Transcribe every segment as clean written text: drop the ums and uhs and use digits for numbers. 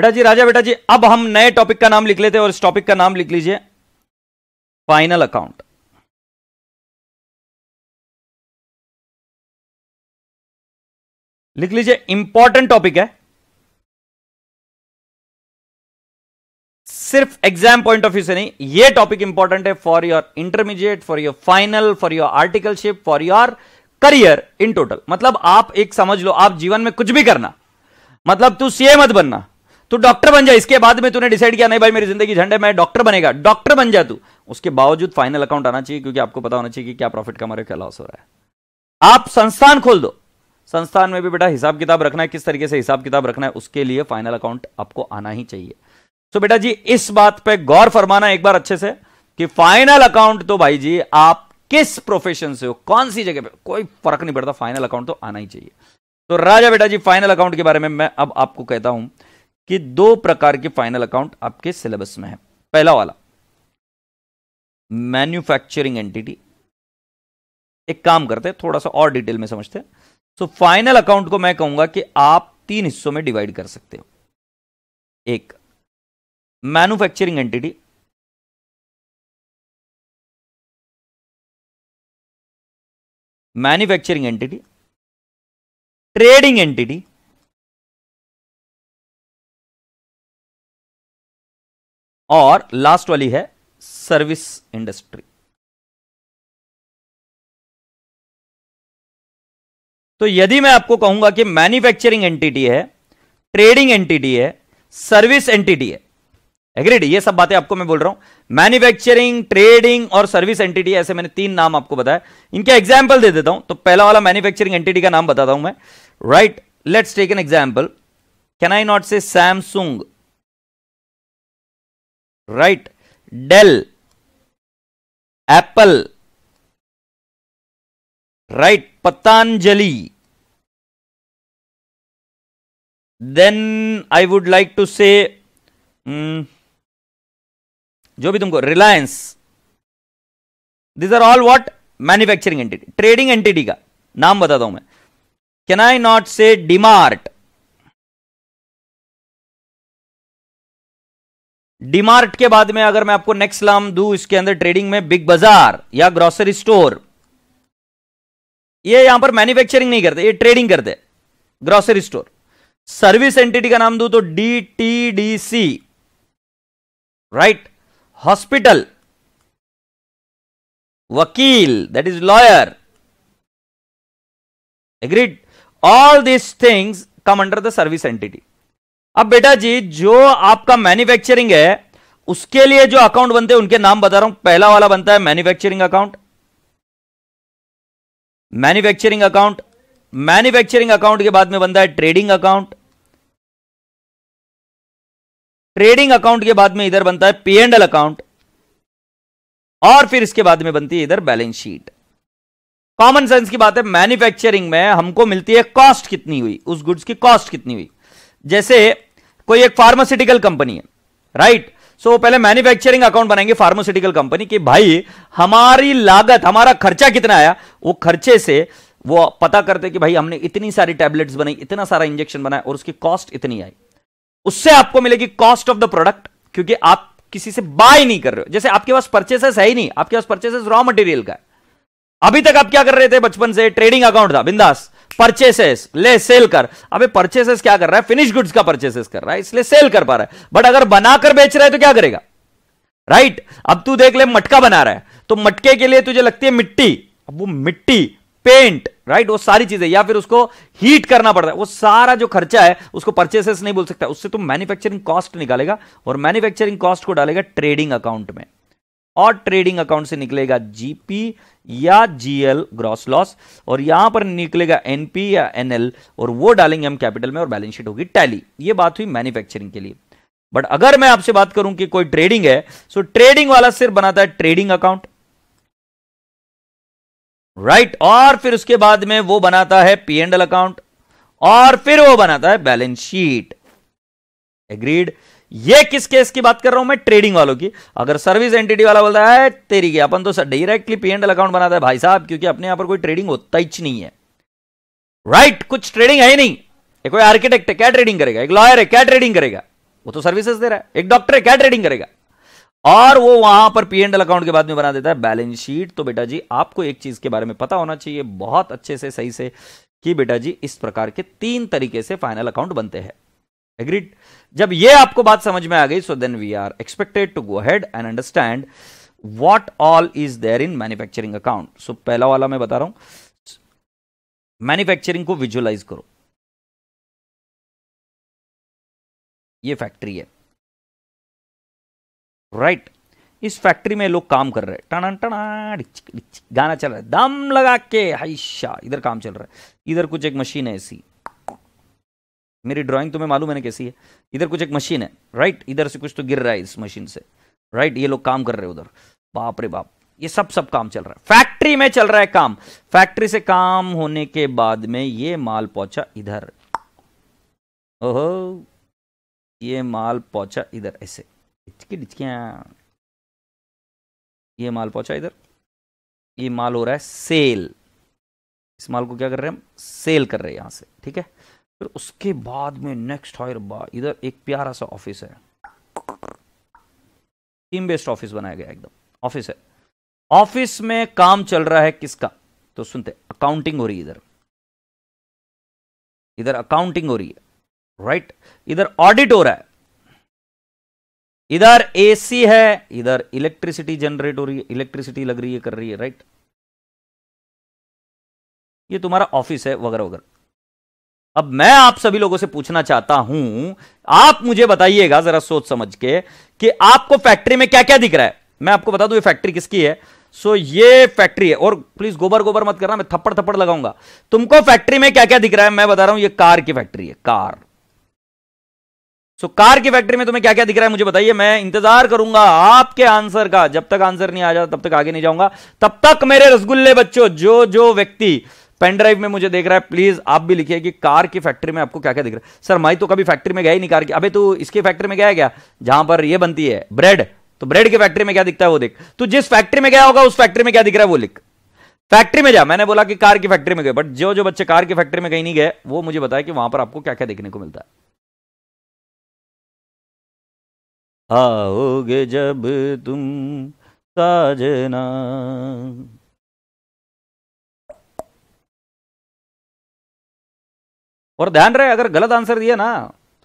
बेटा जी, राजा बेटा जी, अब हम नए टॉपिक का नाम लिख लेते हैं और इस टॉपिक का नाम लिख लीजिए फाइनल अकाउंट। लिख लीजिए, इंपॉर्टेंट टॉपिक है, सिर्फ एग्जाम पॉइंट ऑफ व्यू से नहीं, यह टॉपिक इंपॉर्टेंट है for your intermediate, for your final, for your articleship, for your career in total. मतलब आप एक समझ लो, आप जीवन में कुछ भी करना, मतलब तू सीए मत बनना, तू डॉक्टर बन जा, इसके बाद में तूने डिसाइड किया नहीं भाई मेरी जिंदगी झंड है, मैं डॉक्टर बनेगा, डॉक्टर बन जा तू, उसके बावजूद फाइनल अकाउंट आना चाहिए, क्योंकि आपको पता होना चाहिए कि क्या प्रॉफिट कमा रहे हो, क्या लॉस हो रहा है। आप संस्थान खोल दो, संस्थान में भी बेटा हिसाब किताब रखना है, किस तरीके से हिसाब किताब रखना है, उसके लिए फाइनल अकाउंट आपको आना ही चाहिए। तो बेटा जी, इस बात पे गौर फरमाना एक बार अच्छे से कि फाइनल अकाउंट तो भाई जी आप किस प्रोफेशन से हो, कौन सी जगह पे, कोई फर्क नहीं पड़ता, फाइनल अकाउंट तो आना ही चाहिए। तो राजा बेटा जी, फाइनल अकाउंट के बारे में मैं अब आपको कहता हूं कि दो प्रकार के फाइनल अकाउंट आपके सिलेबस में है। पहला वाला मैन्युफैक्चरिंग एंटिटी। एक काम करते हैं, थोड़ा सा और डिटेल में समझते हैं। तो फाइनल अकाउंट को मैं कहूंगा कि आप 3 हिस्सों में डिवाइड कर सकते हो। एक manufacturing entity, manufacturing entity, trading entity और लास्ट वाली है सर्विस इंडस्ट्री। तो यदि मैं आपको कहूंगा कि मैन्युफैक्चरिंग एंटिटी है, ट्रेडिंग एंटिटी है, सर्विस एंटिटी है, एग्रीड? ये सब बातें आपको मैं बोल रहा हूं, मैन्युफैक्चरिंग, ट्रेडिंग और सर्विस एंटिटी, ऐसे मैंने 3 नाम आपको बताया। इनके एग्जांपल दे देता हूं। तो पहला वाला मैन्युफैक्चरिंग एंटिटी का नाम बताता हूं मैं, right? Let's take an example. Can I not say Samsung, right? Dell, Apple, right? Patanjali. Then I would like to say जो भी तुमको, Reliance. This are all what? Manufacturing entity. Trading entity का नाम बताता हूं मैं। कैन आई नॉट से डीमार्ट? डीमार्ट के बाद में अगर मैं आपको नेक्स्ट नाम दूं इसके अंदर ट्रेडिंग में, बिग बाजार या ग्रोसरी स्टोर। ये यहां पर मैन्युफैक्चरिंग नहीं करते, ये ट्रेडिंग करते, ग्रोसरी स्टोर। सर्विस एंटिटी का नाम दूं तो डीटीडीसी, राइट? हॉस्पिटल, वकील, that is lawyer, agreed? All this things come under the service entity. अब बेटा जी, जो आपका मैन्युफैक्चरिंग है उसके लिए जो अकाउंट बनते हैं उनके नाम बता रहा हूं। पहला वाला बनता है manufacturing account, manufacturing account. Manufacturing account के बाद में बनता है ट्रेडिंग अकाउंट, ट्रेडिंग अकाउंट के बाद में इधर बनता है P&L अकाउंट, और फिर इसके बाद में बनती है इधर बैलेंस शीट। कॉमन सेंस की बात है, मैन्युफैक्चरिंग में हमको मिलती है कॉस्ट कितनी हुई, उस गुड्स की कॉस्ट कितनी हुई। जैसे कोई एक फार्मास्यूटिकल कंपनी है, राइट? सो पहले मैन्युफैक्चरिंग अकाउंट बनाएंगे फार्मास्यूटिकल कंपनी की, भाई हमारी लागत, हमारा खर्चा कितना आया, वो खर्चे से वो पता करते कि भाई हमने इतनी सारी टैबलेट्स बनाई, इतना सारा इंजेक्शन बनाया और उसकी कॉस्ट इतनी आई। उससे आपको मिलेगी कॉस्ट ऑफ द प्रोडक्ट, क्योंकि आप किसी से बाय नहीं कर रहे हो। जैसे आपके पास परचेसेस है ही नहीं, आपके पास परचेसेस रॉ मटेरियल का है। अभी तक आप क्या कर रहे थे बचपन से? ट्रेडिंग अकाउंट था, बिंदास, परचेसेस ले, सेल कर। अबे परचेसेस क्या कर रहा है? फिनिश गुड्स का परचेसेस कर रहा है, इसलिए सेल कर पा रहा है। बट अगर बनाकर बेच रहा है तो क्या करेगा, राइट? अब तू देख ले, मटका बना रहा है तो मटके के लिए तुझे लगती है मिट्टी, अब वो मिट्टी, पेंट, राइट, वो सारी चीजें, या फिर उसको हीट करना पड़ता है, वो सारा जो खर्चा है उसको परचेसेस नहीं बोल सकता, उससे तुम मैन्युफैक्चरिंग कॉस्ट निकालेगा और मैन्युफैक्चरिंग कॉस्ट को डालेगा ट्रेडिंग अकाउंट में, और ट्रेडिंग अकाउंट से निकलेगा जीपी या जीएल, ग्रॉस लॉस, और यहां पर निकलेगा एनपी या एनएल, और वो डालेंगे हम कैपिटल में और बैलेंस शीट होगी टैली। ये बात हुई मैन्युफैक्चरिंग के लिए। बट अगर मैं आपसे बात करूं कि कोई ट्रेडिंग है, सो ट्रेडिंग वाला सिर्फ बनाता है ट्रेडिंग अकाउंट, राइट? और फिर उसके बाद में वो बनाता है P&L अकाउंट, और फिर वो बनाता है बैलेंस शीट, एग्रीड? ये किस केस की बात कर रहा हूं मैं? ट्रेडिंग वालों की। अगर सर्विस एंटिटी वाला बोलता है तेरी के अपन तो डायरेक्टली P&L अकाउंट बनाता है भाई साहब, क्योंकि अपने यहां पर कोई ट्रेडिंग होता ही नहीं है, राइट? कुछ ट्रेडिंग है ही नहीं। कोई आर्किटेक्ट है, क्या ट्रेडिंग करेगा? एक लॉयर है, क्या ट्रेडिंग करेगा? वो तो सर्विसेज दे रहा है। एक डॉक्टर है, क्या ट्रेडिंग करेगा? और वो वहां पर पी एंड एल अकाउंट के बाद में बना देता है बैलेंस शीट। तो बेटा जी आपको एक चीज के बारे में पता होना चाहिए बहुत अच्छे से, सही से, कि बेटा जी इस प्रकार के 3 तरीके से फाइनल अकाउंट बनते हैं। एग्रीड? जब ये आपको बात समझ में आ गई, so then we are expected to go ahead and understand what all is there in manufacturing account. So पहला वाला मैं बता रहा हूं, मैन्युफैक्चरिंग को विजुअलाइज करो। ये फैक्ट्री है, राइट? इस फैक्ट्री में लोग काम कर रहे हैं, टना टना गाना चल रहा है, दम लगा के हाइशा, इधर काम चल रहा है। इधर कुछ एक मशीन है ऐसी, मेरी ड्राइंग तुम्हें मालूम है ना कैसी है। इधर कुछ एक मशीन है, राइट? इधर से कुछ तो गिर रहा है इस मशीन से, राइट? ये लोग काम कर रहे हैं उधर, बाप रे बाप, ये सब काम चल रहा है, फैक्ट्री में चल रहा है काम। फैक्ट्री से काम होने के बाद में ये माल पहुंचा इधर, ओहो, ये माल पहुंचा इधर ऐसे, ये माल पहुंचा इधर, ये माल हो रहा है सेल। इस माल को क्या कर रहे हैं हम? सेल कर रहे हैं यहां से, ठीक है? फिर उसके बाद में नेक्स्ट इधर एक प्यारा सा ऑफिस है, टीम बेस्ड ऑफिस बनाया गया, एकदम ऑफिस है। ऑफिस में काम चल रहा है किसका? तो सुनते, अकाउंटिंग हो रही है इधर अकाउंटिंग हो रही है, राइट? इधर ऑडिट हो रहा है, इधर एसी है, इधर इलेक्ट्रिसिटी जनरेट हो रही है, इलेक्ट्रिसिटी लग रही है, कर रही है, राइट? ये तुम्हारा ऑफिस है वगैरह वगैरह। अब मैं आप सभी लोगों से पूछना चाहता हूं, आप मुझे बताइएगा जरा सोच समझ के, कि आपको फैक्ट्री में क्या क्या दिख रहा है। मैं आपको बता दूं ये फैक्ट्री किसकी है। सो ये फैक्ट्री है, और प्लीज गोबर गोबर मत करना, मैं थप्पड़ थप्पड़ लगाऊंगा। तुमको फैक्ट्री में क्या क्या दिख रहा है मैं बता रहा हूं, ये कार की फैक्ट्री है, कार। सो कार की फैक्ट्री में तुम्हें क्या क्या दिख रहा है मुझे बताइए, मैं इंतजार करूंगा आपके आंसर का। जब तक आंसर नहीं आ जाता तब तक आगे नहीं जाऊंगा। तब तक मेरे रसगुल्ले बच्चों, जो जो व्यक्ति पेन ड्राइव में मुझे देख रहा है, प्लीज आप भी लिखिए कि कार की फैक्ट्री में आपको क्या क्या दिख रहा है। सर मैं तो कभी फैक्ट्री में गया ही नहीं कार की। अबे तू इसकी फैक्ट्री में गया है क्या, जहां पर ये बनती है ब्रेड? तो ब्रेड की फैक्ट्री में क्या दिखता है वो देख। तू जिस फैक्ट्री में गया होगा उस फैक्ट्री में क्या दिख रहा है वो लिख। फैक्ट्री में जा, मैंने बोला कि कार की फैक्ट्री में गए, बट जो जो बच्चे कार की फैक्ट्री में कहीं नहीं गए वो मुझे बताया कि वहां पर आपको क्या क्या देखने को मिलता है। आओगे जब तुम साजना, और ध्यान रहे अगर गलत आंसर दिया ना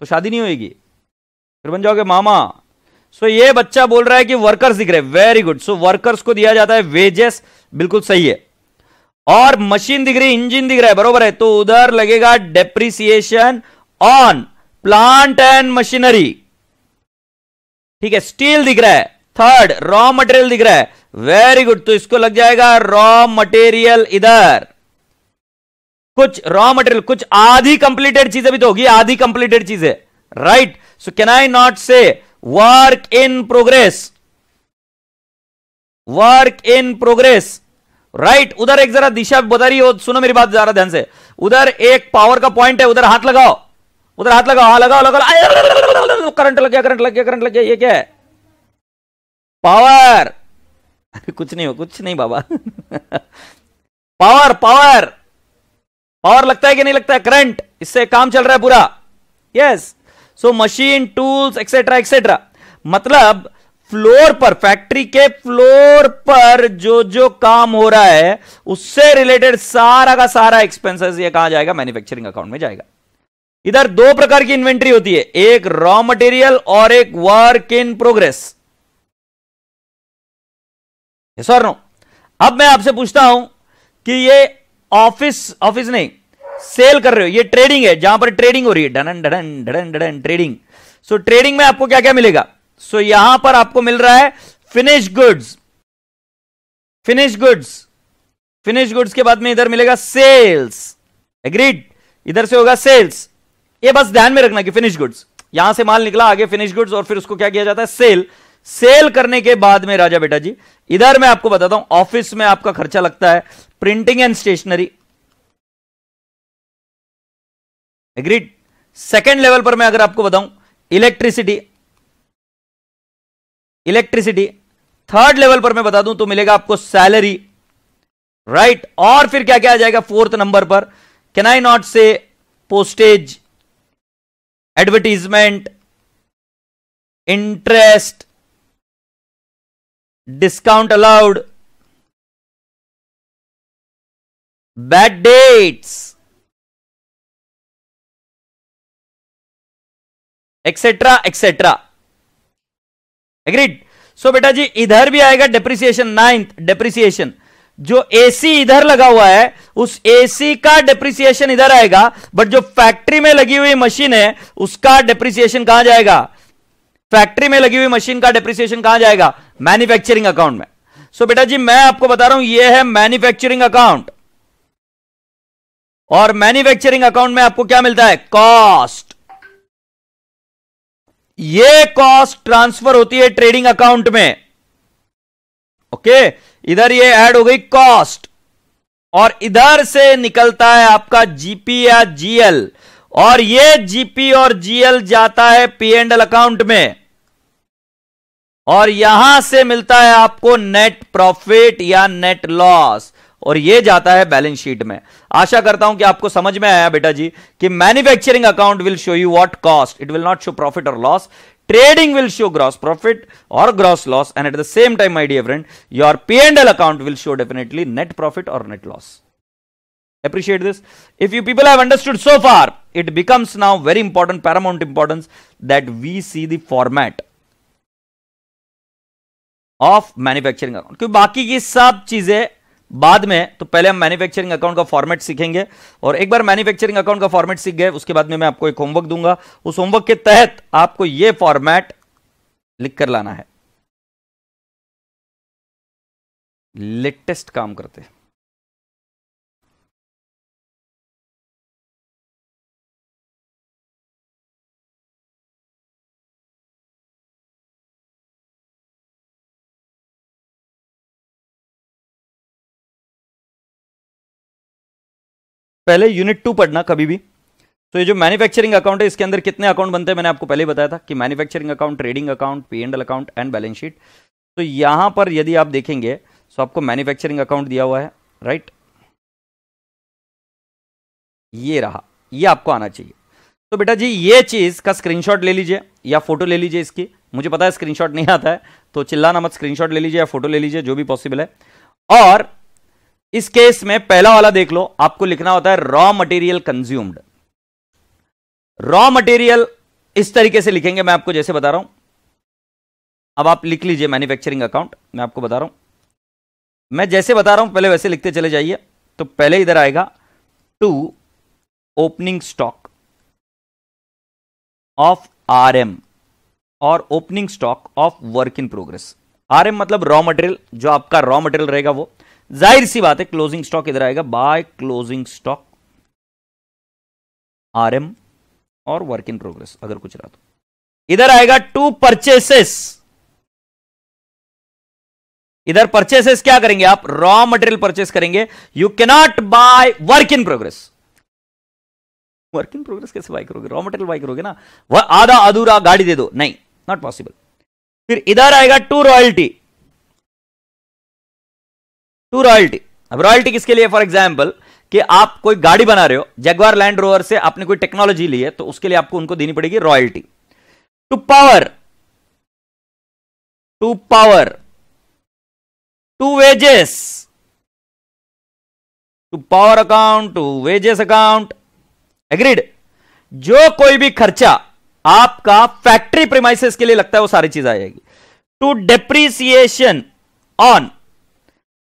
तो शादी नहीं होगी, फिर बन जाओगे मामा। सो ये बच्चा बोल रहा है कि वर्कर्स दिख रहे, वेरी गुड। सो वर्कर्स को दिया जाता है वेजेस, बिल्कुल सही है। और मशीन दिख रही, इंजन दिख रहा है, बरोबर है। तो उधर लगेगा depreciation on plant and machinery, ठीक है। स्टील दिख रहा है, थर्ड रॉ मटेरियल दिख रहा है, वेरी गुड। तो इसको लग जाएगा रॉ मटेरियल इधर। कुछ रॉ मटेरियल, कुछ आधी कंप्लीटेड चीजें भी तो होगी, आधी कंप्लीटेड चीजें, right? So can I not say work in progress, work in progress, right? उधर एक जरा दिशा बता रही हो, सुनो मेरी बात जरा ध्यान से। उधर एक पावर का पॉइंट है, उधर हाथ लगाओ, उधर हाथ लगाओ, हाँ लगाओ लगाओ, करंट लग गया, करंट लग गया, करंट लग गया। ये क्या है? पावर। कुछ नहीं हो, कुछ नहीं बाबा। पावर पावर पावर लगता है कि नहीं लगता है? करंट, इससे काम चल रहा है पूरा। Yes. So machine, tools, etcetera etcetera. मतलब फ्लोर पर, फैक्ट्री के फ्लोर पर जो जो काम हो रहा है उससे रिलेटेड सारा का सारा एक्सपेंसेस ये कहां जाएगा? मैन्युफैक्चरिंग अकाउंट में जाएगा। इधर 2 प्रकार की इन्वेंट्री होती है, एक रॉ मटेरियल और एक वर्क इन प्रोग्रेस। यस और नो? अब मैं आपसे पूछता हूं कि ये ऑफिस नहीं, सेल कर रहे हो, ये ट्रेडिंग है, जहां पर ट्रेडिंग हो रही है, done done done done trading. सो ट्रेडिंग में आपको क्या क्या मिलेगा? सो यहां पर आपको मिल रहा है finish goods, finish goods, finish goods के बाद में इधर मिलेगा सेल्स, एग्रीड? इधर से होगा सेल्स। ये बस ध्यान में रखना कि फिनिश गुड्स, यहां से माल निकला, आगे फिनिश गुड्स, और फिर उसको क्या किया जाता है? सेल। सेल करने के बाद में राजा बेटा जी, इधर मैं आपको बताता हूं, ऑफिस में आपका खर्चा लगता है printing and stationery, agreed? Second level पर मैं अगर आपको बताऊं, इलेक्ट्रिसिटी, इलेक्ट्रिसिटी। थर्ड लेवल पर मैं बता दूं तो मिलेगा आपको सैलरी, राइट? और फिर क्या क्या आ जाएगा फोर्थ नंबर पर? Can I not say postage, advertisement, interest, discount allowed, bad debts, etcetera etcetera. Agreed. So बेटा जी इधर भी आएगा डेप्रिसिएशन, नाइन्थ डेप्रिसिएशन, जो एसी इधर लगा हुआ है उस एसी का डेप्रिसिएशन इधर आएगा, बट जो फैक्ट्री में लगी हुई मशीन है उसका डेप्रिसिएशन कहां जाएगा? फैक्ट्री में लगी हुई मशीन का डेप्रिसिएशन कहां जाएगा? मैन्युफैक्चरिंग अकाउंट में। सो बेटा जी मैं आपको बता रहा हूं यह है मैन्युफैक्चरिंग अकाउंट, और मैन्युफैक्चरिंग अकाउंट में आपको क्या मिलता है? कॉस्ट। ये कॉस्ट ट्रांसफर होती है ट्रेडिंग अकाउंट में। ओके, इधर ये ऐड हो गई कॉस्ट, और इधर से निकलता है आपका जीपी या जीएल, और ये जीपी और जीएल जाता है पी एंड एल अकाउंट में, और यहां से मिलता है आपको नेट प्रॉफिट या नेट लॉस, और ये जाता है बैलेंस शीट में। आशा करता हूं कि आपको समझ में आया बेटा जी कि manufacturing account will show you what cost, it will not show profit और loss. Trading will show gross profit or gross loss, and at the same time, my dear friend, your P&L account will show definitely net profit or net loss. Appreciate this. If you people have understood so far, it becomes now very important, paramount importance that we see the format of manufacturing account. क्योंकि बाकी की सब चीजें बाद में, तो पहले हम मैन्युफैक्चरिंग अकाउंट का फॉर्मेट सीखेंगे, और एक बार मैन्युफैक्चरिंग अकाउंट का फॉर्मेट सीख गए उसके बाद में मैं आपको एक होमवर्क दूंगा, उस होमवर्क के तहत आपको यह फॉर्मेट लिख कर लाना है। लेटेस्ट काम करते हैं। पहले यूनिट 2 पढ़ना कभी भी। तो ये जो मैन्युफैक्चरिंग अकाउंट है इसके अंदर कितने अकाउंट बनते हैं मैंने आपको पहले ही बताया था कि manufacturing account, trading account, P and L account and balance sheet. तो यहां पर यदि आप देखेंगे तो आपको मैन्युफैक्चरिंग अकाउंट दिया हुआ है, राइट, ये रहा, ये आपको आना चाहिए। तो बेटा जी ये चीज का स्क्रीनशॉट ले लीजिए या फोटो ले लीजिए इसकी, मुझे पता है स्क्रीनशॉट नहीं आता है तो चिल्लाना मत, स्क्रीनशॉट ले लीजिए या फोटो ले लीजिए, जो भी पॉसिबल है। और इस केस में पहला वाला देख लो, आपको लिखना होता है raw material consumed. Raw material इस तरीके से लिखेंगे, मैं आपको जैसे बता रहा हूं। अब आप लिख लीजिए मैन्युफैक्चरिंग अकाउंट, मैं आपको बता रहा हूं, मैं जैसे बता रहा हूं पहले वैसे लिखते चले जाइए। तो पहले इधर आएगा to opening stock of RM और opening stock of work in progress. RM मतलब रॉ मटेरियल, जो आपका रॉ मटेरियल रहेगा वो, जाहिर सी बात है क्लोजिंग स्टॉक इधर आएगा बाय क्लोजिंग स्टॉक आरएम और वर्क इन प्रोग्रेस अगर कुछ रहा तो। इधर आएगा टू परचेसेस, इधर परचेसेस क्या करेंगे आप? रॉ मटेरियल परचेस करेंगे। You cannot by work in progress. Work in progress कैसे बाय करोगे? रॉ मटेरियल बाय करोगे ना, वह आधा अधूरा गाड़ी दे दो, नहीं, नॉट पॉसिबल। फिर इधर आएगा टू रॉयल्टी, टू रॉयल्टी। अब रॉयल्टी किसके लिए? फॉर एग्जाम्पल कि आप कोई गाड़ी बना रहे हो, जगुआर लैंड रोवर से आपने कोई टेक्नोलॉजी ली है तो उसके लिए आपको उनको देनी पड़ेगी royalty. To power, to power, to wages, to power account, to wages account. Agreed. जो कोई भी खर्चा आपका फैक्ट्री प्रीमाइसेस के लिए लगता है वो सारी चीज आ जाएगी। To depreciation on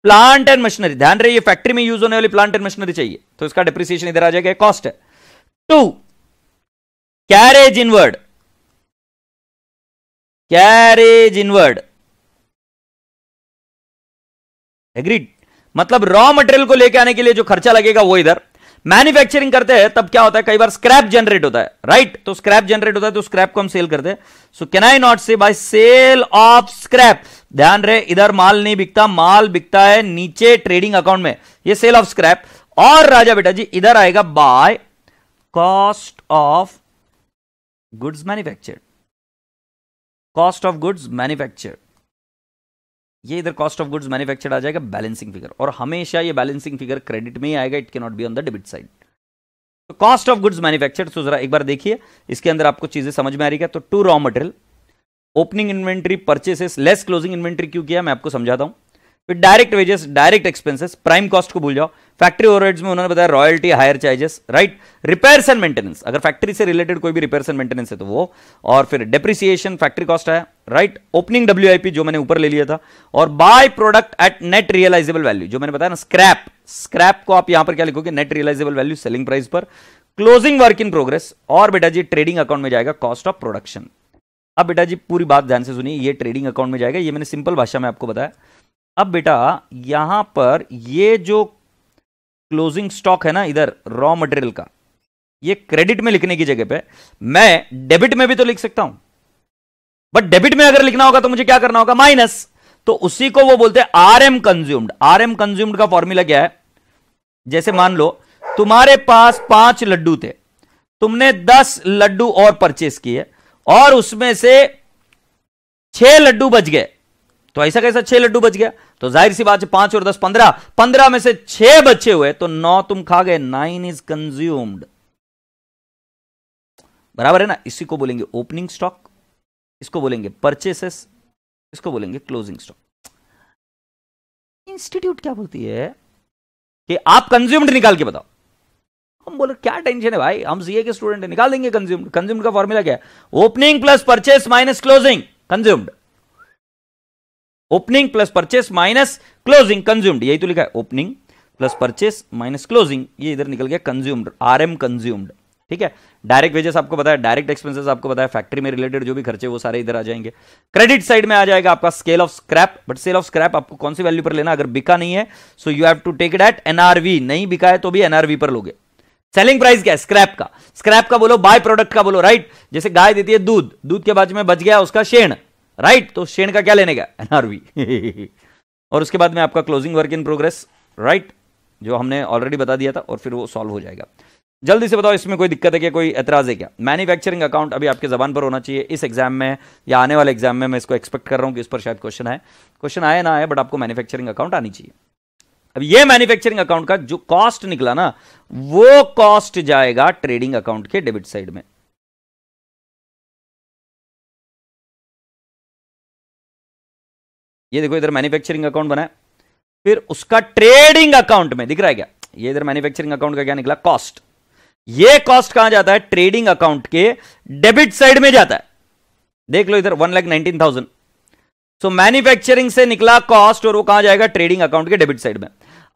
plant and machinery, ध्यान रहे ये फैक्ट्री में यूज होने वाली प्लांट एंड मशीनरी चाहिए तो इसका डेप्रिसिएशन इधर आ जाएगा, कॉस्ट है। To carriage inward, carriage inward. Agreed. मतलब रॉ मटेरियल को लेके आने के लिए जो खर्चा लगेगा वो इधर। मैन्युफैक्चरिंग करते हैं तब क्या होता है, कई बार स्क्रैप जनरेट होता है, राइट, तो स्क्रैप जनरेट होता है तो स्क्रैप को हम सेल करते हैं। सो कैन आई नॉट से बाय सेल ऑफ स्क्रैप, ध्यान रहे इधर माल नहीं बिकता, माल बिकता है नीचे ट्रेडिंग अकाउंट में, ये सेल ऑफ स्क्रैप। और राजा बेटा जी इधर आएगा by cost of goods manufactured, cost of goods manufactured, ये इधर कॉस्ट ऑफ गुड्स मैन्युफैक्चर्ड आ जाएगा बैलेंसिंग फिगर, और हमेशा ये बैलेंसिंग फिगर क्रेडिट में ही आएगा, it can not be on the debit side. तो कॉस्ट ऑफ गुड्स मैन्युफैक्चर्ड, तो जरा एक बार देखिए इसके अंदर आपको चीजें समझ में आ रही है। तो to raw material, opening inventory, purchases less closing inventory क्यों किया मैं आपको समझाता हूं। फिर direct wages, direct expenses, prime cost को भूल जाओ। फैक्ट्री ओवरहेड्स में उन्होंने बताया royalty, hire charges, right. Repairs and maintenance, अगर फैक्ट्री से रिलेटेड कोई भी रिपेयर्स एंड मेंटेनेंस है तो वो, और फिर डेप्रिसिएशन, फैक्ट्री कॉस्ट है, राइट। ओपनिंग WIP जो मैंने ऊपर ले लिया था, और by product at net realisable value जो मैंने बताया ना, स्क्रैप, स्क्रैप को आप यहां पर क्या लिखोगे, net realisable value selling price पर, क्लोजिंग वर्क इन प्रोग्रेस, और बेटा जी ट्रेडिंग अकाउंट में जाएगा कॉस्ट ऑफ प्रोडक्शन। अब बेटा जी पूरी बात ध्यान से सुनिए, ये ट्रेडिंग अकाउंट में जाएगा, ये मैंने सिंपल भाषा में आपको बताया। अब बेटा यहां पर ये जो क्लोजिंग स्टॉक है ना इधर रॉ मटेरियल का, ये क्रेडिट में लिखने की जगह पे मैं डेबिट में भी तो लिख सकता हूं, बट डेबिट में अगर लिखना होगा तो मुझे क्या करना होगा, माइनस। तो उसी को वो बोलते हैं RM कंज्यूम्ड। RM कंज्यूम्ड का फॉर्मूला क्या है, जैसे मान लो तुम्हारे पास 5 लड्डू थे, तुमने 10 लड्डू और परचेस किए, और उसमें से 6 लड्डू बच गए। तो ऐसा कैसा 6 लड्डू बच गया, तो जाहिर सी बात है 5 और 10 15, 15 में से 6 बचे हुए, तो 9 तुम खा गए, 9 इज कंज्यूम्ड। बराबर है ना। इसी को बोलेंगे ओपनिंग स्टॉक, इसको बोलेंगे परचेसेस, इसको बोलेंगे क्लोजिंग स्टॉक। इंस्टीट्यूट क्या बोलती है कि आप कंज्यूम्ड निकाल के बताओ। हम बोले क्या टेंशन है भाई, हम सीए के स्टूडेंट है, निकाल देंगे कंज्यूम्ड। कंज्यूम्ड का फॉर्मूला क्या है, opening plus purchase minus closing consumed. Opening plus purchase minus closing consumed, यही तो लिखा है, opening plus purchase minus closing, ये इधर निकल गया कंज्यूम्ड, RM कंज्यूम्ड। ठीक है। डायरेक्ट वेजेस आपको बताया, डायरेक्ट एक्सपेंसेस आपको बताया, फैक्ट्री में रिलेटेड जो भी खर्चे वो सारे इधर आ जाएंगे। क्रेडिट साइड में आ जाएगा आपका scale of scrap, but sale of scrap आपको कौन सी वैल्यू पर लेना, अगर बिका नहीं है so you have to take it at NRV, नहीं बिका है तो भी NRV पर लोगे। सेलिंग प्राइस क्या है, स्क्रैप का, स्क्रैप का बोलो, बाय प्रोडक्ट का बोलो, राइट। जैसे गाय देती है दूध, दूध के बाद में बच गया उसका शेण, राइट, तो शेण का क्या लेने का, NRV। और उसके बाद में आपका closing work in progress, right, जो हमने ऑलरेडी बता दिया था, और फिर वो सॉल्व हो जाएगा। जल्दी से बताओ इसमें कोई दिक्कत है क्या, कोई एतराज है क्या। मैन्युफैक्चरिंग अकाउंट अभी आपके जबान पर होना चाहिए इस एग्जाम में या आने वाले एग्जाम में, मैं इसको एक्सपेक्ट कर रहा हूं कि इस पर शायद क्वेश्चन आए, क्वेश्चन आए ना आए, बट आपको मैन्युफैक्चरिंग अकाउंट आनी चाहिए। अब ये मैन्युफैक्चरिंग अकाउंट का जो कॉस्ट निकला ना, वो कॉस्ट जाएगा ट्रेडिंग अकाउंट के डेबिट साइड में। ये देखो इधर मैन्युफैक्चरिंग अकाउंट बना है, फिर उसका ट्रेडिंग अकाउंट में दिख रहा है क्या, ये इधर मैन्युफैक्चरिंग अकाउंट का क्या निकला, कॉस्ट। ये कॉस्ट कहां जाता है, ट्रेडिंग अकाउंट के डेबिट साइड में जाता है। देख लो इधर 1,19,000, सो मैन्युफैक्चरिंग से निकला कॉस्ट, और वो कहां जाएगा, ट्रेडिंग अकाउंट के डेबिट साइड में।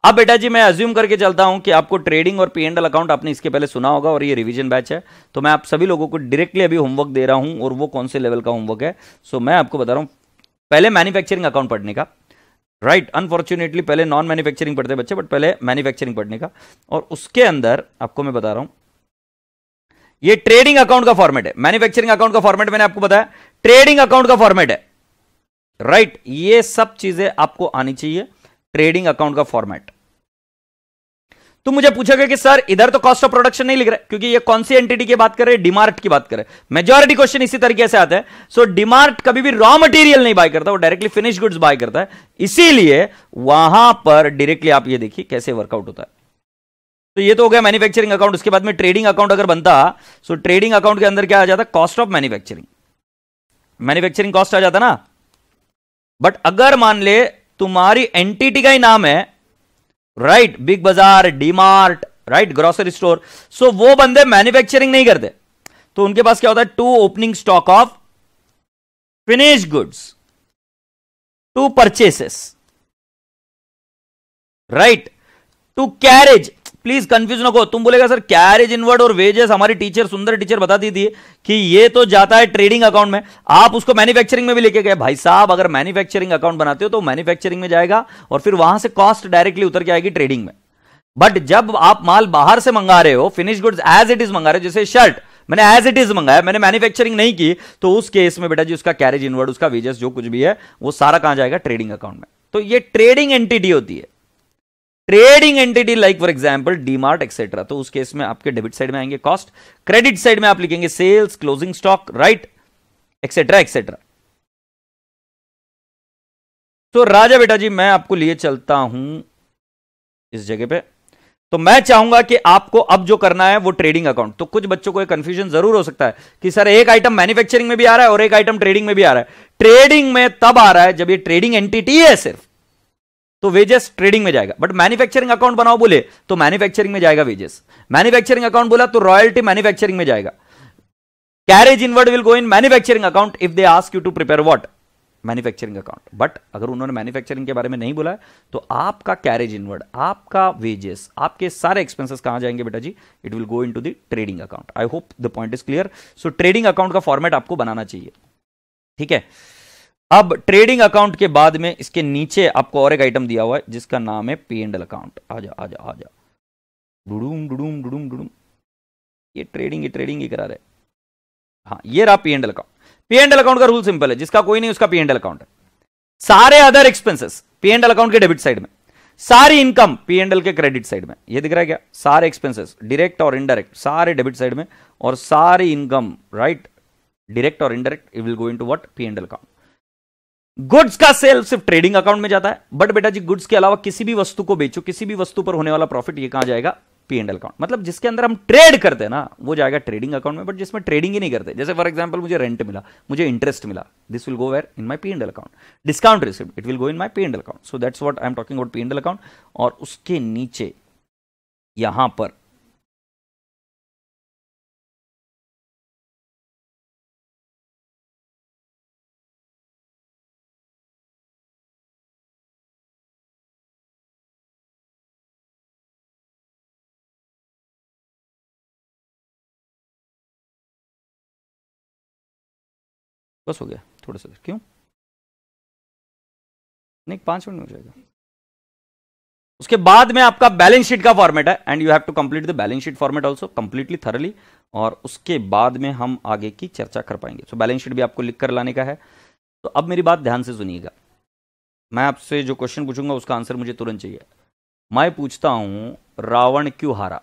अब बेटा जी मैं अज्यूम करके चलता हूं कि आपको ट्रेडिंग और P&L अकाउंट आपने इसके पहले सुना होगा, और ये रिवीजन बैच है, तो मैं आप सभी लोगों को डायरेक्टली अभी होमवर्क दे रहा हूं, और वो कौन से लेवल का होमवर्क है। सो मैं आपको बता रहा हूं पहले मैन्युफैक्चरिंग अकाउंट पढ़ने का, राइट। अनफॉर्चुनेटली पहले नॉन मैन्युफैक्चरिंग पढ़ते बच्चे, बट पहले मैन्युफैक्चरिंग पढ़ने का, और उसके अंदर आपको मैं बता रहा हूं ये ट्रेडिंग अकाउंट का फॉर्मेट है। मैन्युफैक्चरिंग अकाउंट का फॉर्मेट मैंने आपको बताया, ट्रेडिंग अकाउंट का फॉर्मेट है, राइट। ये सब चीजें आपको आनी चाहिए, ट्रेडिंग अकाउंट का फॉर्मेट। तुम मुझे पूछोगे कि सर इधर तो कॉस्ट ऑफ प्रोडक्शन नहीं लिख रहे, क्योंकि ये कौन सी एंटिटी की बात कर रहे हैं, डीमार्ट की बात कर रहे हैं। मेजॉरिटी क्वेश्चन इसी तरीके से आता है। सो डीमार्ट कभी भी रॉ मटेरियल नहीं बाय करता, वो डायरेक्टली फिनिश गुड्स बाय करता है, इसीलिए वहां पर डायरेक्टली आप ये देखिए कैसे वर्कआउट होता है। तो ये तो हो गया मैन्युफैक्चरिंग अकाउंट। उसके बाद में ट्रेडिंग अकाउंट अगर बनता, सो ट्रेडिंग अकाउंट के अंदर क्या आ जाता, cost of manufacturing, manufacturing cost आ जाता ना। बट अगर मान ले तुम्हारी एंटिटी का ही नाम है, राइट, बिग बाजार, डीमार्ट, राइट, ग्रोसरी स्टोर, सो वो बंदे मैन्युफैक्चरिंग नहीं करते, तो उनके पास क्या होता है, to opening stock of finish goods, to purchases, right, to carriage. Please confuse नको, तुम बोलेगा सर कैरेज इनवर्ड और वेजेस हमारी टीचर सुंदर टीचर बताती थी कि ये तो जाता है ट्रेडिंग अकाउंट में, आप उसको मैन्युफैक्चरिंग में भी लेके गए। भाई साहब अगर मैन्युफैक्चरिंग अकाउंट बनाते हो तो मैन्युफैक्चरिंग में जाएगा, और फिर वहां से कॉस्ट डायरेक्टली उतर के आएगी ट्रेडिंग में। बट जब आप माल बाहर से मंगा रहे हो, finish goods as it is मंगा रहे हो, जैसे शर्ट मैंने एज इट इज मंगाया, मैंने मैन्युफैक्चरिंग नहीं की, तो उस केस में बेटा जी उसका कैरेज इनवर्ड, उसका वेजेस जो कुछ भी है वो सारा कहां जाएगा, ट्रेडिंग अकाउंट में। तो ये ट्रेडिंग एंटिटी होती है, trading entity like for example DMart etcetera. तो उस केस में आपके डेबिट साइड में आएंगे कॉस्ट, क्रेडिट साइड में आप लिखेंगे sales, closing stock, right, etcetera etcetera. तो राजा बेटा जी मैं आपको लिए चलता हूं इस जगह पे, तो मैं चाहूंगा कि आपको अब जो करना है वो ट्रेडिंग अकाउंट। तो कुछ बच्चों को एक कंफ्यूजन जरूर हो सकता है कि सर एक आइटम मैन्युफैक्चरिंग में भी आ रहा है और एक आइटम ट्रेडिंग में भी आ रहा है। ट्रेडिंग में तब आ रहा है जब ये ट्रेडिंग एंटिटी है सिर्फ, तो वेजेस ट्रेडिंग में जाएगा। बट मैन्युफैक्चरिंग अकाउंट बनाओ बोले तो मैन्युफैक्चरिंग में जाएगा वेजेस। मैन्युफैक्चरिंग अकाउंट बोला तो रॉयल्टी मैन्युफैक्चरिंग में जाएगा। Carriage inward will go in manufacturing account if they ask you to prepare what, manufacturing account. But अगर उन्होंने मैन्युफैक्चरिंग के बारे में नहीं बोला है तो आपका कैरेज इनवर्ड, आपका वेजेस, आपके सारे एक्सपेंसेस कहां जाएंगे बेटा जी? It will go into the trading account. I hope the point is clear. So trading account का फॉर्मेट आपको बनाना चाहिए, ठीक है। अब ट्रेडिंग अकाउंट के बाद में इसके नीचे आपको और एक आइटम दिया हुआ है जिसका नाम है पी एंड एल अकाउंट। आजा आजा आजा, डुडूम डुडूम डुडूम डुडूम, ये ट्रेडिंग ही करा रहे। हाँ, ये रहा P and L account. P and L account का रूल सिंपल है, जिसका कोई नहीं उसका पी एंड एल अकाउंट है। सारे other expenses P and L account के डेबिट साइड में, सारी इनकम पी एंड एल के क्रेडिट साइड में। ये दिख रहा है क्या? सारे एक्सपेंसेस डायरेक्ट और इनडायरेक्ट सारे डेबिट साइड में, और सारी इनकम राइट डायरेक्ट और indirect it will go into what? P and L account. Goods का सेल सिर्फ ट्रेडिंग अकाउंट में जाता है। बट बेटा जी गुड्स के अलावा किसी भी वस्तु को बेचो, किसी भी वस्तु पर होने वाला प्रॉफिट ये कहां जाएगा? P and L account. मतलब जिसके अंदर हम ट्रेड करते हैं ना वो जाएगा ट्रेडिंग अकाउंट में। बट जिसमें ट्रेडिंग ही नहीं करते, जैसे फॉर एग्जांपल मुझे रेंट मिला, मुझे इंटरेस्ट मिला, this will go where? In my P and L account. Discount received, it will go in my P and L account. So that's what I am talking about P and L account. और उसके नीचे यहां पर बस हो गया, थोड़ा सा क्यों नहीं, 5 मिनट में हो जाएगा। उसके बाद में आपका बैलेंस शीट का फॉर्मेट है, and you have to complete the balance sheet format also completely thoroughly. और उसके बाद में हम आगे की चर्चा कर पाएंगे। सो बैलेंस शीट भी आपको लिख कर लाने का है। तो अब मेरी बात ध्यान से सुनिएगा। मैं आपसे जो क्वेश्चन पूछूंगा उसका आंसर मुझे तुरंत चाहिए। मैं पूछता हूं रावण क्यों हारा?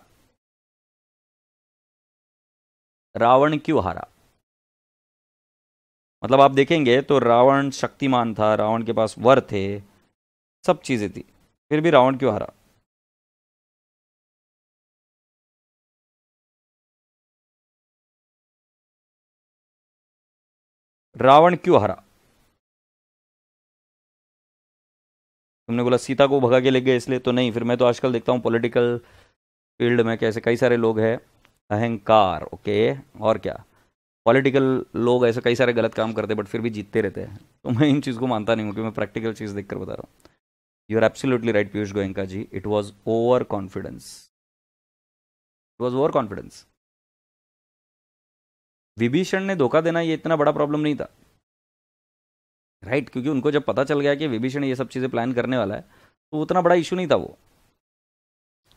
रावण क्यों हारा? मतलब आप देखेंगे तो रावण शक्तिमान था, रावण के पास वर थे, सब चीजें थी, फिर भी रावण क्यों हारा? रावण क्यों हारा? तुमने बोला सीता को भगा के ले गए इसलिए, तो नहीं। फिर मैं तो आजकल देखता हूँ पॉलिटिकल फील्ड में कैसे कई सारे लोग हैं, अहंकार, ओके, और क्या, पॉलिटिकल लोग ऐसे कई सारे गलत काम करते हैं बट फिर भी जीतते रहते हैं। तो मैं इन चीज़ को मानता नहीं हूँ, कि मैं प्रैक्टिकल चीज़ देखकर बता रहा हूँ। You are absolutely right Piyush Goenka ji, it was over confidence, it was over confidence. Vibhishan ने धोखा देना ये इतना बड़ा प्रॉब्लम नहीं था, राइट, क्योंकि उनको जब पता चल गया कि विभीषण ये सब चीज़ें प्लान करने वाला है तो उतना बड़ा इशू नहीं था, वो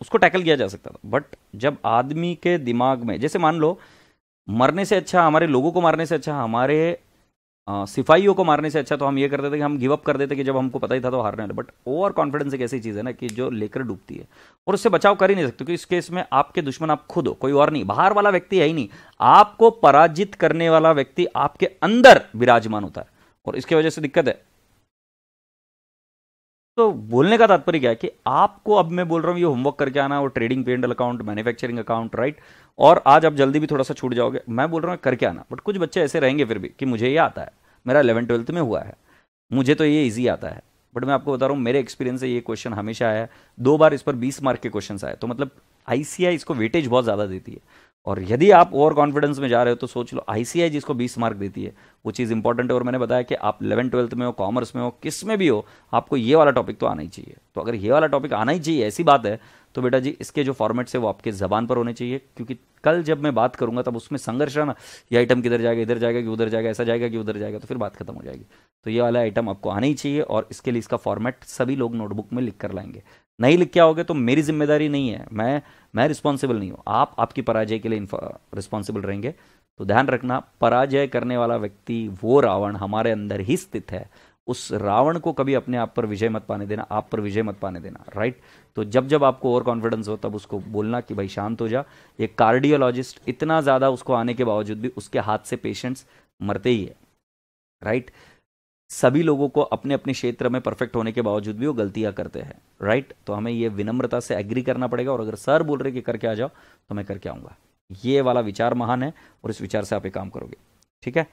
उसको टैकल किया जा सकता था। बट जब आदमी के दिमाग में, जैसे मान लो मरने से अच्छा, हमारे लोगों को मारने से अच्छा, हमारे सिपाहियों को मारने से अच्छा तो हम ये करते थे कि हम गिव अप कर देते कि जब हमको पता ही था तो हारने वाले। बट ओवर कॉन्फिडेंस एक ऐसी चीज़ है ना कि जो लेकर डूबती है, और उससे बचाव कर ही नहीं सकते, क्योंकि इस केस में आपके दुश्मन आप खुद हो, कोई और नहीं, बाहर वाला व्यक्ति है ही नहीं। आपको पराजित करने वाला व्यक्ति आपके अंदर विराजमान होता है, और इसकी वजह से दिक्कत है। तो बोलने का तात्पर्य क्या है कि आपको, अब मैं बोल रहा हूं ये होमवर्क करके आना, और trading P and L account, manufacturing account, right, और आज आप जल्दी भी थोड़ा सा छूट जाओगे, मैं बोल रहा हूं करके आना। बट कुछ बच्चे ऐसे रहेंगे फिर भी कि मुझे ये आता है, मेरा 11th-12th में हुआ है, मुझे तो ये ईजी आता है। बट मैं आपको बता रहा हूँ मेरे एक्सपीरियंस से ये क्वेश्चन हमेशा आया है। 2 बार इस पर 20 मार्क के क्वेश्चन आए, तो मतलब आईसीआई इसको वेटेज बहुत ज़्यादा देती है। और यदि आप ओवर कॉन्फिडेंस में जा रहे हो तो सोच लो, आईसीआई जिसको 20 मार्क देती है वो चीज़ इंपॉर्टेंट है। और मैंने बताया कि आप 11th-12th में हो, कॉमर्स में हो, किस में भी हो, आपको ये वाला टॉपिक तो आना ही चाहिए। तो अगर ये वाला टॉपिक आना ही चाहिए, ऐसी बात है, तो बेटा जी इसके जो फॉर्मेट्स है वो आपके ज़बान पर होने चाहिए, क्योंकि कल जब मैं बात करूंगा तब उसमें संघर्ष है ना, ये आइटम किधर जाएगा, इधर जाएगा कि उधर जाएगा, ऐसा जाएगा कि उधर जाएगा, तो फिर बात खत्म हो जाएगी। तो ये वाला आइटम आपको आना ही चाहिए, और इसके लिए इसका फॉर्मेट सभी लोग नोटबुक में लिख कर लाएंगे। नहीं लिख के आओगे तो मेरी जिम्मेदारी नहीं है, मैं रिस्पॉन्सिबल नहीं हूँ, आप आपकी पराजय के लिए रिस्पॉन्सिबल रहेंगे। तो ध्यान रखना, पराजय करने वाला व्यक्ति वो रावण हमारे अंदर ही स्थित है। उस रावण को कभी अपने आप पर विजय मत पाने देना, आप पर विजय मत पाने देना, राइट। तो जब जब आपको ओवर कॉन्फिडेंस हो तब उसको बोलना कि भाई शांत हो जा। एक कार्डियोलॉजिस्ट, इतना ज़्यादा उसको आने के बावजूद भी उसके हाथ से पेशेंट्स मरते ही है, राइट। सभी लोगों को अपने अपने क्षेत्र में परफेक्ट होने के बावजूद भी वो गलतियां करते हैं, राइट। तो हमें ये विनम्रता से एग्री करना पड़ेगा, और अगर सर बोल रहे कि करके आ जाओ तो मैं करके आऊंगा। ये वाला विचार महान है, और इस विचार से आप एक काम करोगे, ठीक है।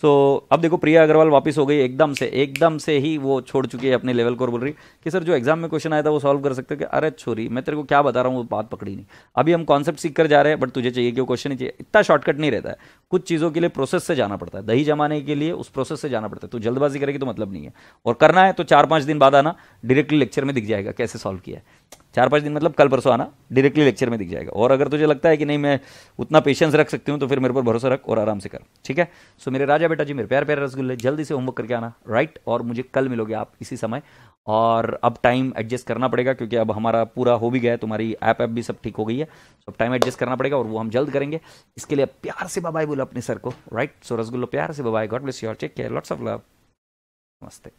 तो अब देखो प्रिया अग्रवाल वापस हो गई एकदम से ही वो छोड़ चुकी है अपने लेवल को, और बोल रही कि सर जो एग्जाम में क्वेश्चन आया था वो सॉल्व कर सकते हो क्या। अरे छोरी, मैं तेरे को क्या बता रहा हूँ, वो बात पकड़ी नहीं। अभी हम कॉन्सेप्ट सीख कर जा रहे हैं, बट तुझे चाहिए कि वो क्वेश्चन ही चाहिए। इतना शॉर्टकट नहीं रहता है, कुछ चीज़ों के लिए प्रोसेस से जाना पड़ता है, दही जमाने के लिए उस प्रोसेस से जाना पड़ता है। तो जल्दबाजी करेगी तो मतलब नहीं है, और करना है तो 4-5 दिन बाद आना, डायरेक्टली लेक्चर में दिख जाएगा कैसे सॉल्व किया है। 4-5 दिन मतलब कल परसों आना, डायरेक्टली लेक्चर में दिख जाएगा। और अगर तुझे लगता है कि नहीं मैं उतना पेशेंस रख सकती हूँ, तो फिर मेरे पर भरोसा रख और आराम से कर, ठीक है। सो मेरे राजा बेटा जी, मेरे प्यार प्यारे रसगुल्ले, जल्दी से होमवर्क करके आना, राइट। और मुझे कल मिलोगे आप इसी समय। और अब टाइम एडजस्ट करना पड़ेगा, क्योंकि अब हमारा पूरा हो भी गया है, तुम्हारी ऐप भी सब ठीक हो गई है। सो टाइम एडजस्ट करना पड़ेगा, और वो हम जल्द करेंगे। इसके लिए प्यार से बाय बोलो अपने सर को, राइट। सो रसगुल्लो प्यार से bye, god bless you all, take care, lots of love, नमस्ते।